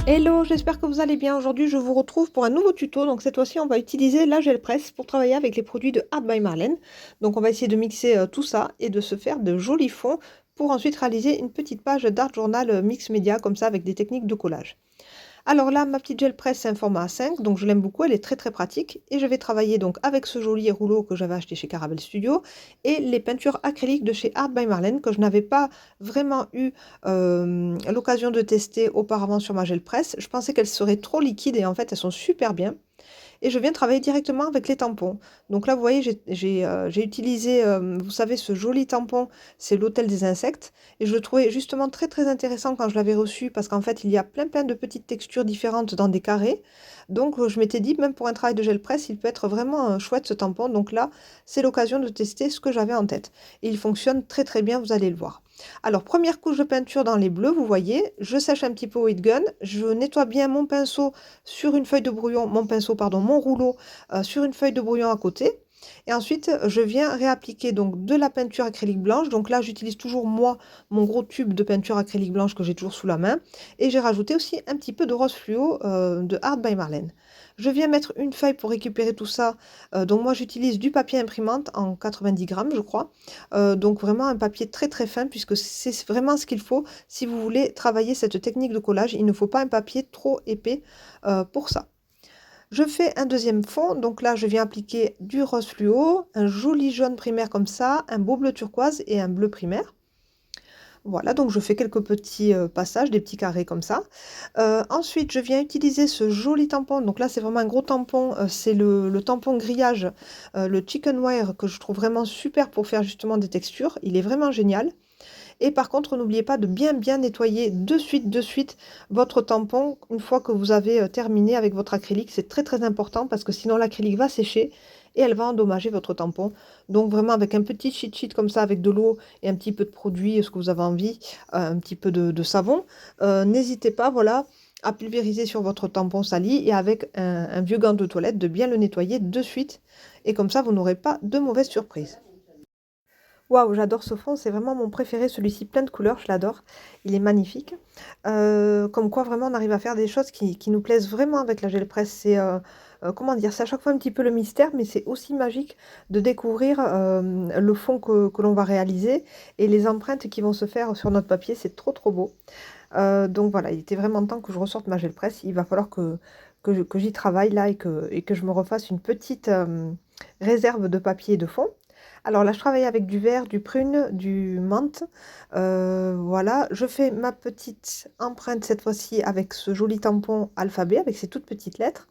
Hello, j'espère que vous allez bien. Aujourd'hui, je vous retrouve pour un nouveau tuto. Donc cette fois-ci, on va utiliser la gel presse pour travailler avec les produits de Art by Marlène. Donc on va essayer de mixer tout ça et de se faire de jolis fonds pour ensuite réaliser une petite page d'art journal mix média comme ça avec des techniques de collage. Alors là, ma petite gel presse, c'est un format A5, donc je l'aime beaucoup, elle est très très pratique. Et je vais travailler donc avec ce joli rouleau que j'avais acheté chez Caravelle Studio et les peintures acryliques de chez Art by Marlène que je n'avais pas vraiment eu l'occasion de tester auparavant sur ma gel presse. Je pensais qu'elles seraient trop liquides et en fait elles sont super bien. Et je viens travailler directement avec les tampons. Donc là, vous voyez, j'ai utilisé, vous savez, ce joli tampon, c'est l'Hôtel des insectes. Et je le trouvais justement très très intéressant quand je l'avais reçu parce qu'en fait, il y a plein de petites textures différentes dans des carrés. Donc je m'étais dit, même pour un travail de gel presse, il peut être vraiment chouette ce tampon. Donc là, c'est l'occasion de tester ce que j'avais en tête. Et il fonctionne très très bien, vous allez le voir. Alors, première couche de peinture dans les bleus, vous voyez, je sèche un petit peu au heat gun, je nettoie bien mon pinceau sur une feuille de brouillon, mon pinceau, pardon, mon rouleau sur une feuille de brouillon à côté. Et ensuite, je viens réappliquer donc de la peinture acrylique blanche. Donc là, j'utilise toujours moi mon gros tube de peinture acrylique blanche que j'ai toujours sous la main. Et j'ai rajouté aussi un petit peu de rose fluo de Art by Marlène. Je viens mettre une feuille pour récupérer tout ça. Donc moi, j'utilise du papier imprimante en 90 grammes, je crois. Donc vraiment un papier très très fin puisque c'est vraiment ce qu'il faut si vous voulez travailler cette technique de collage. Il ne faut pas un papier trop épais pour ça. Je fais un deuxième fond, donc là je viens appliquer du rose fluo, un joli jaune primaire comme ça, un beau bleu turquoise et un bleu primaire. Voilà, donc je fais quelques petits passages, des petits carrés comme ça. Ensuite, je viens utiliser ce joli tampon. Donc là, c'est vraiment un gros tampon. C'est le tampon grillage, le chicken wire, que je trouve vraiment super pour faire justement des textures. Il est vraiment génial. Et par contre, n'oubliez pas de bien nettoyer de suite votre tampon une fois que vous avez terminé avec votre acrylique. C'est très très important parce que sinon l'acrylique va sécher et elle va endommager votre tampon. Donc vraiment avec un petit cheat sheet comme ça, avec de l'eau et un petit peu de produit, ce que vous avez envie, un petit peu de savon, n'hésitez pas, voilà, à pulvériser sur votre tampon sali et avec un vieux gant de toilette de bien le nettoyer de suite. Et comme ça, vous n'aurez pas de mauvaises surprises. Waouh, j'adore ce fond, c'est vraiment mon préféré, celui-ci plein de couleurs, je l'adore. Il est magnifique. Comme quoi vraiment on arrive à faire des choses qui nous plaisent vraiment avec la gel presse. C'est, comment dire, c'est à chaque fois un petit peu le mystère, mais c'est aussi magique de découvrir le fond que l'on va réaliser et les empreintes qui vont se faire sur notre papier. C'est trop trop beau. Donc voilà, il était vraiment temps que je ressorte ma gel presse. Il va falloir que j'y travaille là et que je me refasse une petite réserve de papier et de fond. Alors là, je travaille avec du vert, du prune, du menthe. Voilà, je fais ma petite empreinte cette fois-ci avec ce joli tampon alphabet, avec ces toutes petites lettres.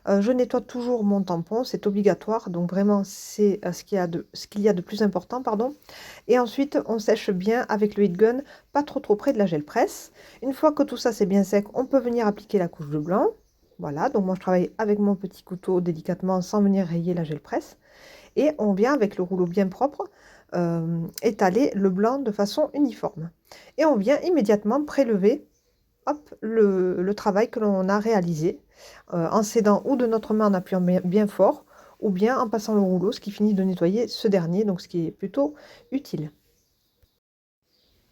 Je nettoie toujours mon tampon, c'est obligatoire, donc vraiment c'est ce qu'il y a de plus important, pardon. Et ensuite, on sèche bien avec le heat gun, pas trop près de la gel presse. Une fois que tout ça c'est bien sec, on peut venir appliquer la couche de blanc. Voilà, donc moi je travaille avec mon petit couteau délicatement sans venir rayer la gel presse. Et on vient avec le rouleau bien propre étaler le blanc de façon uniforme. Et on vient immédiatement prélever, hop, le travail que l'on a réalisé en s'aidant ou de notre main en appuyant bien fort ou bien en passant le rouleau, ce qui finit de nettoyer ce dernier, donc ce qui est plutôt utile.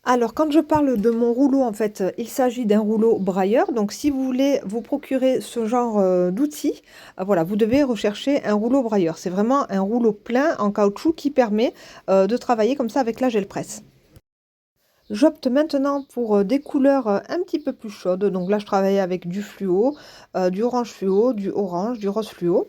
Alors, quand je parle de mon rouleau, en fait, il s'agit d'un rouleau brailleur. Donc, si vous voulez vous procurer ce genre d'outil, voilà, vous devez rechercher un rouleau brailleur. C'est vraiment un rouleau plein en caoutchouc qui permet de travailler comme ça avec la gel presse. J'opte maintenant pour des couleurs un petit peu plus chaudes. Donc là, je travaille avec du fluo, du orange fluo, du orange, du rose fluo.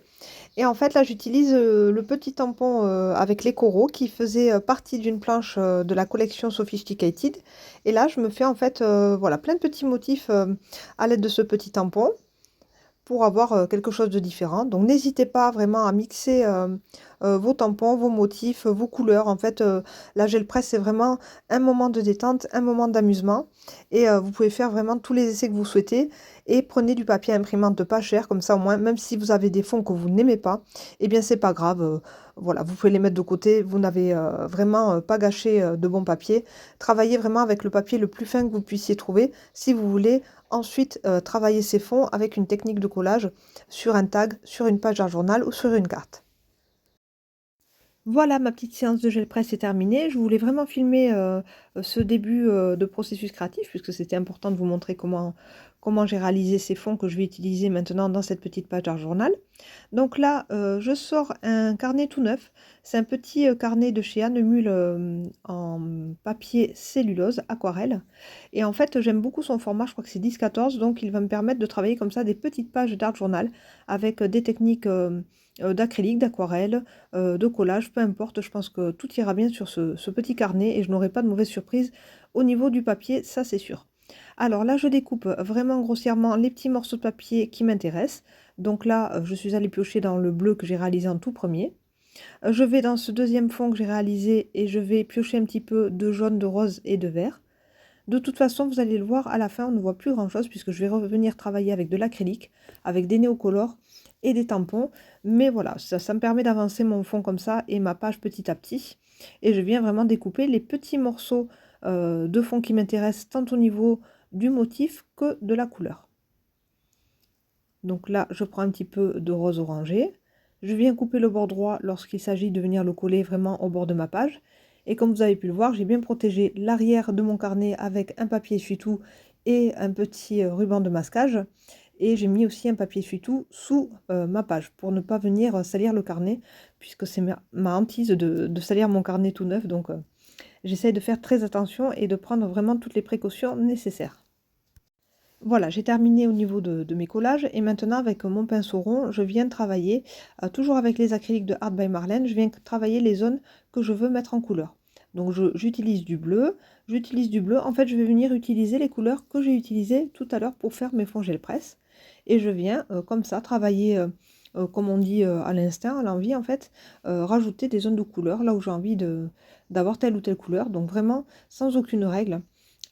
Et en fait, là, j'utilise le petit tampon avec les coraux qui faisait partie d'une planche de la collection Sophisticated. Et là, je me fais en fait voilà, plein de petits motifs à l'aide de ce petit tampon pour avoir quelque chose de différent. Donc n'hésitez pas vraiment à mixer vos tampons, vos motifs, vos couleurs. En fait, la gel presse, c'est vraiment un moment de détente, un moment d'amusement. Et vous pouvez faire vraiment tous les essais que vous souhaitez. Et prenez du papier imprimante pas cher, comme ça au moins, même si vous avez des fonds que vous n'aimez pas, eh bien c'est pas grave. Voilà, vous pouvez les mettre de côté. Vous n'avez vraiment pas gâché de bon papier. Travaillez vraiment avec le papier le plus fin que vous puissiez trouver si vous voulez ensuite travailler ces fonds avec une technique de collage sur un tag, sur une page d'un journal ou sur une carte. Voilà, ma petite séance de gel presse est terminée. Je voulais vraiment filmer ce début de processus créatif puisque c'était important de vous montrer comment j'ai réalisé ces fonds que je vais utiliser maintenant dans cette petite page d'art journal. Donc là, je sors un carnet tout neuf. C'est un petit carnet de chez Anne Mule en papier cellulose, aquarelle. Et en fait, j'aime beaucoup son format, je crois que c'est 10-14, donc il va me permettre de travailler comme ça des petites pages d'art journal avec des techniques d'acrylique, d'aquarelle, de collage, peu importe. Je pense que tout ira bien sur ce petit carnet et je n'aurai pas de mauvaise surprise au niveau du papier, ça c'est sûr. Alors là, je découpe vraiment grossièrement les petits morceaux de papier qui m'intéressent. Donc là, je suis allée piocher dans le bleu que j'ai réalisé en tout premier. Je vais dans ce deuxième fond que j'ai réalisé et je vais piocher un petit peu de jaune, de rose et de vert. De toute façon, vous allez le voir, à la fin, on ne voit plus grand-chose puisque je vais revenir travailler avec de l'acrylique, avec des néocolores et des tampons. Mais voilà, ça me permet d'avancer mon fond comme ça et ma page petit à petit. Et je viens vraiment découper les petits morceaux de fond qui m'intéressent tant au niveau du motif que de la couleur. Donc là, je prends un petit peu de rose orangé. Je viens couper le bord droit lorsqu'il s'agit de venir le coller vraiment au bord de ma page. Et comme vous avez pu le voir, j'ai bien protégé l'arrière de mon carnet avec un papier essuie-tout et un petit ruban de masquage. Et j'ai mis aussi un papier essuie-tout sous ma page pour ne pas venir salir le carnet, puisque c'est ma hantise de salir mon carnet tout neuf. Donc j'essaye de faire très attention et de prendre vraiment toutes les précautions nécessaires. Voilà, j'ai terminé au niveau de mes collages et maintenant avec mon pinceau rond, je viens travailler, toujours avec les acryliques de Art by Marlène, je viens travailler les zones que je veux mettre en couleur. Donc j'utilise du bleu, en fait je vais venir utiliser les couleurs que j'ai utilisées tout à l'heure pour faire mes fonds gel presse. Et je viens comme ça travailler, comme on dit à l'instinct, à l'envie en fait, rajouter des zones de couleur là où j'ai envie d'avoir telle ou telle couleur, donc vraiment sans aucune règle.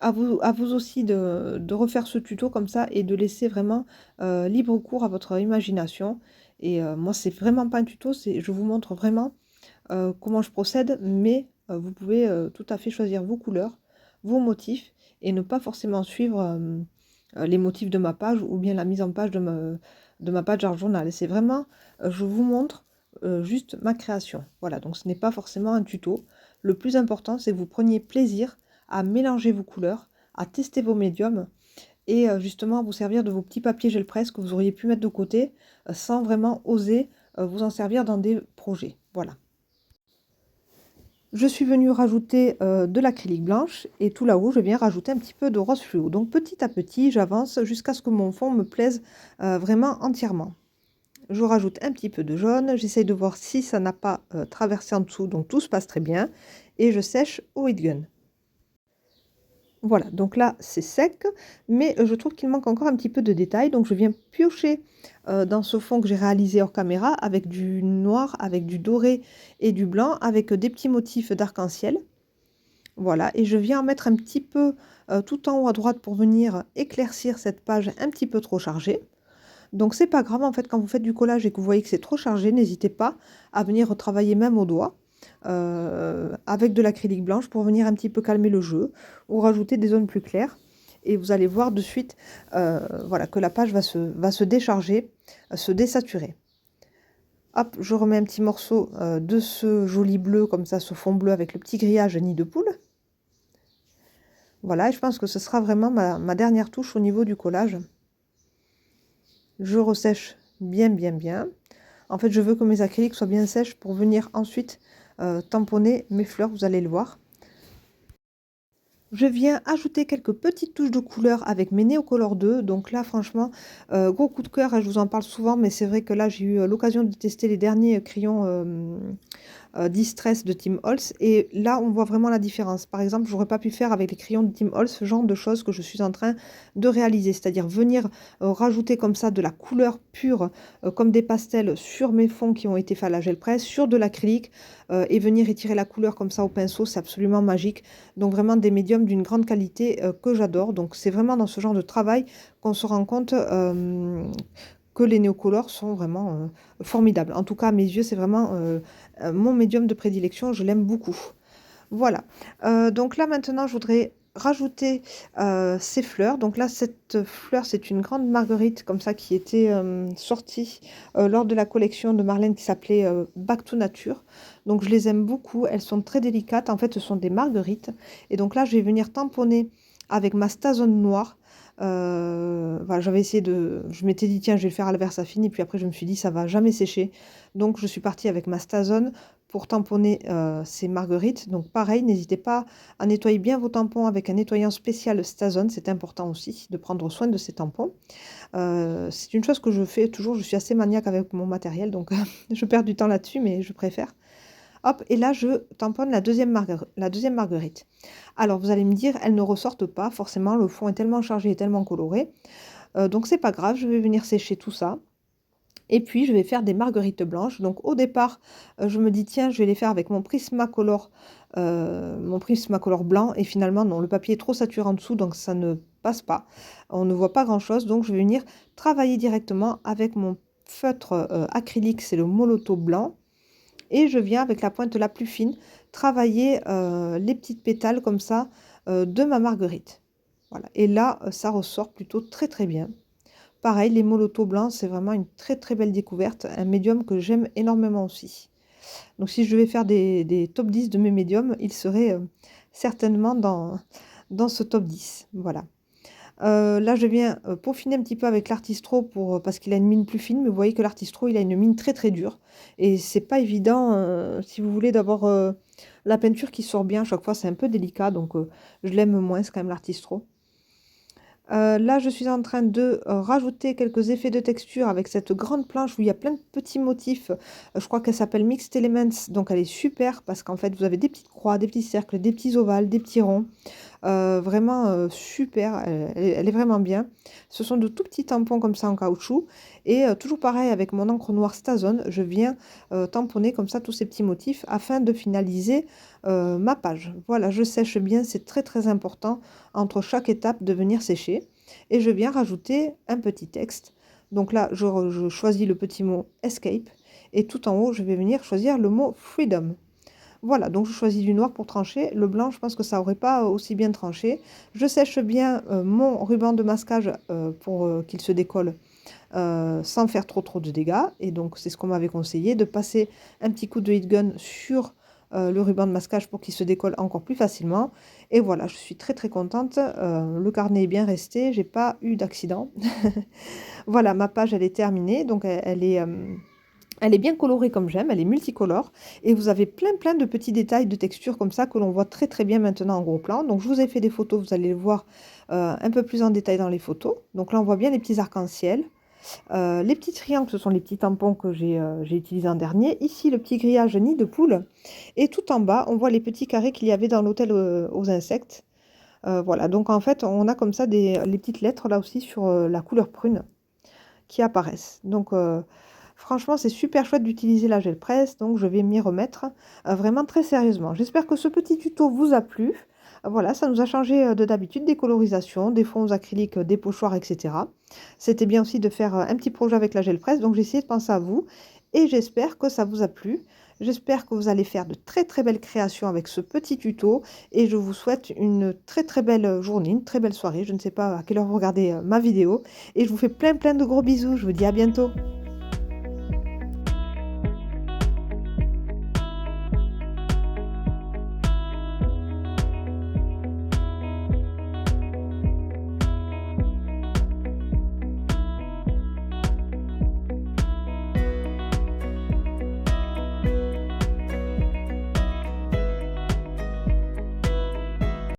À vous aussi de refaire ce tuto comme ça et de laisser vraiment libre cours à votre imagination. Et moi, c'est vraiment pas un tuto, je vous montre vraiment comment je procède, mais vous pouvez tout à fait choisir vos couleurs, vos motifs et ne pas forcément suivre les motifs de ma page ou bien la mise en page de ma page art journal. C'est vraiment, je vous montre juste ma création. Voilà, donc ce n'est pas forcément un tuto. Le plus important, c'est que vous preniez plaisir à mélanger vos couleurs, à tester vos médiums et justement à vous servir de vos petits papiers gel presse que vous auriez pu mettre de côté sans vraiment oser vous en servir dans des projets. Voilà. Je suis venue rajouter de l'acrylique blanche et tout là-haut, je viens rajouter un petit peu de rose fluo. Donc petit à petit, j'avance jusqu'à ce que mon fond me plaise vraiment entièrement. Je rajoute un petit peu de jaune, j'essaye de voir si ça n'a pas traversé en dessous, donc tout se passe très bien. Et je sèche au heat gun. Voilà, donc là c'est sec, mais je trouve qu'il manque encore un petit peu de détails. Donc je viens piocher dans ce fond que j'ai réalisé hors caméra avec du noir, avec du doré et du blanc, avec des petits motifs d'arc-en-ciel. Voilà, et je viens en mettre un petit peu tout en haut à droite pour venir éclaircir cette page un petit peu trop chargée. Donc c'est pas grave en fait quand vous faites du collage et que vous voyez que c'est trop chargé, n'hésitez pas à venir retravailler même au doigt avec de l'acrylique blanche pour venir un petit peu calmer le jeu ou rajouter des zones plus claires. Et vous allez voir de suite voilà, que la page va se décharger, se désaturer. Hop, je remets un petit morceau de ce joli bleu, comme ça, ce fond bleu avec le petit grillage nid de poule. Voilà, et je pense que ce sera vraiment ma dernière touche au niveau du collage. Je ressèche bien, bien, bien. En fait, je veux que mes acryliques soient bien sèches pour venir ensuite tamponner mes fleurs, vous allez le voir. Je viens ajouter quelques petites touches de couleur avec mes Neocolor 2. Donc là, franchement, gros coup de cœur, hein, je vous en parle souvent, mais c'est vrai que là, j'ai eu l'occasion de tester les derniers crayons Distress de Tim Holtz. Et là, on voit vraiment la différence. Par exemple, j'aurais pas pu faire avec les crayons de Tim Holtz ce genre de choses que je suis en train de réaliser. C'est-à-dire venir rajouter comme ça de la couleur pure, comme des pastels, sur mes fonds qui ont été faits à la gel presse, sur de l'acrylique, et venir étirer la couleur comme ça au pinceau, c'est absolument magique. Donc vraiment des médiums d'une grande qualité que j'adore. Donc c'est vraiment dans ce genre de travail qu'on se rend compte que les néocolores sont vraiment formidables. En tout cas, à mes yeux, c'est vraiment mon médium de prédilection. Je l'aime beaucoup. Voilà. Donc là, maintenant, je voudrais rajouter ces fleurs. Donc là, cette fleur, c'est une grande marguerite comme ça qui était sortie lors de la collection de Marlène qui s'appelait Back to Nature. Donc je les aime beaucoup. Elles sont très délicates. En fait, ce sont des marguerites. Et donc là, je vais venir tamponner avec ma Stazone noire. voilà, j'avais essayé je m'étais dit: «Tiens, je vais le faire à la Versafine» et puis après je me suis dit: «Ça va jamais sécher». Donc je suis partie avec ma Stazone pour tamponner, ces marguerites. Donc pareil, n'hésitez pas à nettoyer bien vos tampons avec un nettoyant spécial Stazone, c'est important aussi de prendre soin de ces tampons. C'est une chose que je fais toujours, je suis assez maniaque avec mon matériel donc je perds du temps là-dessus mais je préfère. Hop et là je tamponne la deuxième marguerite. Alors vous allez me dire: «Elles ne ressortent pas», forcément le fond est tellement chargé et tellement coloré, donc c'est pas grave, je vais venir sécher tout ça et puis je vais faire des marguerites blanches. Donc au départ, je me dis: «Tiens, je vais les faire avec mon Prismacolor blanc» et finalement non, le papier est trop saturé en dessous donc ça ne passe pas. On ne voit pas grand-chose donc je vais venir travailler directement avec mon feutre, acrylique, c'est le Molotow blanc et je viens avec la pointe la plus fine travailler, les petites pétales comme ça, de ma marguerite. Voilà et là, ça ressort plutôt très, très bien. Pareil, les molotos blancs, c'est vraiment une très, très belle découverte, un médium que j'aime énormément aussi. Donc si je devais faire des top 10 de mes médiums, il serait, certainement dans ce top 10. Voilà. Là, je viens, peaufiner un petit peu avec l'artistro parce qu'il a une mine plus fine, mais vous voyez que l'artistro, il a une mine très, très dure et c'est pas évident, si vous voulez, d'avoir, la peinture qui sort bien. À chaque fois, c'est un peu délicat donc je l'aime moins quand même l'artistro. Là, je suis en train de, rajouter quelques effets de texture avec cette grande planche où il y a plein de petits motifs. Je crois qu'elle s'appelle Mixed Elements, donc elle est super parce qu'en fait, vous avez des petites croix, des petits cercles, des petits ovales, des petits ronds. Vraiment, super, elle est vraiment bien. Ce sont de tout petits tampons comme ça en caoutchouc et toujours pareil avec mon encre noire Stazone, je viens, tamponner comme ça tous ces petits motifs afin de finaliser, ma page. Voilà, je sèche bien, c'est très, très important entre chaque étape de venir sécher et je viens rajouter un petit texte. Donc là, je choisis le petit mot escape et tout en haut, je vais venir choisir le mot freedom. Voilà, donc je choisis du noir pour trancher. Le blanc, je pense que ça aurait pas aussi bien tranché. Je sèche bien mon ruban de masquage pour qu'il se décolle sans faire trop de dégâts. Et donc, c'est ce qu'on m'avait conseillé, de passer un petit coup de heat gun sur le ruban de masquage pour qu'il se décolle encore plus facilement. Et voilà, je suis très très contente. Le carnet est bien resté, j'ai pas eu d'accident. Voilà, ma page, elle est terminée. Donc, elle est bien colorée comme j'aime, elle est multicolore et vous avez plein de petits détails de texture comme ça que l'on voit très très bien maintenant en gros plan. Donc je vous ai fait des photos, vous allez le voir un peu plus en détail dans les photos. Donc là on voit bien les petits arcs-en-ciel. Les petits triangles, ce sont les petits tampons que j'ai utilisés en dernier. Ici le petit grillage nid de poule. Et tout en bas on voit les petits carrés qu'il y avait dans l'hôtel aux insectes. Voilà, donc en fait on a comme ça les petites lettres là aussi sur la couleur prune qui apparaissent. Donc franchement, c'est super chouette d'utiliser la gel presse, donc je vais m'y remettre vraiment très sérieusement. J'espère que ce petit tuto vous a plu. Voilà, ça nous a changé de d'habitude des colorisations, des fonds acryliques, des pochoirs, etc. C'était bien aussi de faire un petit projet avec la gel presse, donc j'ai essayé de penser à vous et j'espère que ça vous a plu. J'espère que vous allez faire de très très belles créations avec ce petit tuto et je vous souhaite une très très belle journée, une très belle soirée. Je ne sais pas à quelle heure vous regardez ma vidéo et je vous fais plein de gros bisous. Je vous dis à bientôt.